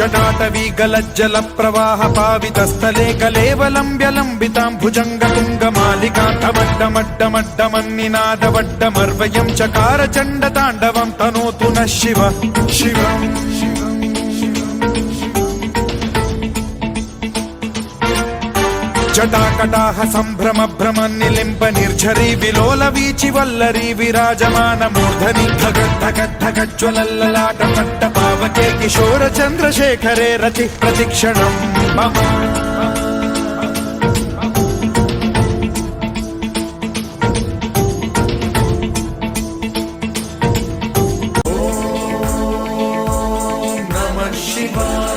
जटाटवी गलज्जल प्रवाह पावितस्थले कलेवलम्ब्यलम्बितां भुजङ्गतुङ्गमालिकान्तवड्डमड्डमड्डमन्निनादवड्डमर्वयं चकार चण्डताण्डवं तनोतु नः शिव शिवम् जटाकटाह सम्भ्रम भ्रम निलिम्ब निर्झरी विलोल वीचि वल्लरी विराजमान मूर्धनि धगद्धगद्धगज्ज्वलल्ललाट पट्ट पावके किशोर चन्द्रशेखरे रति प्रतिक्षणम् मम ॐ नमः शिवाय।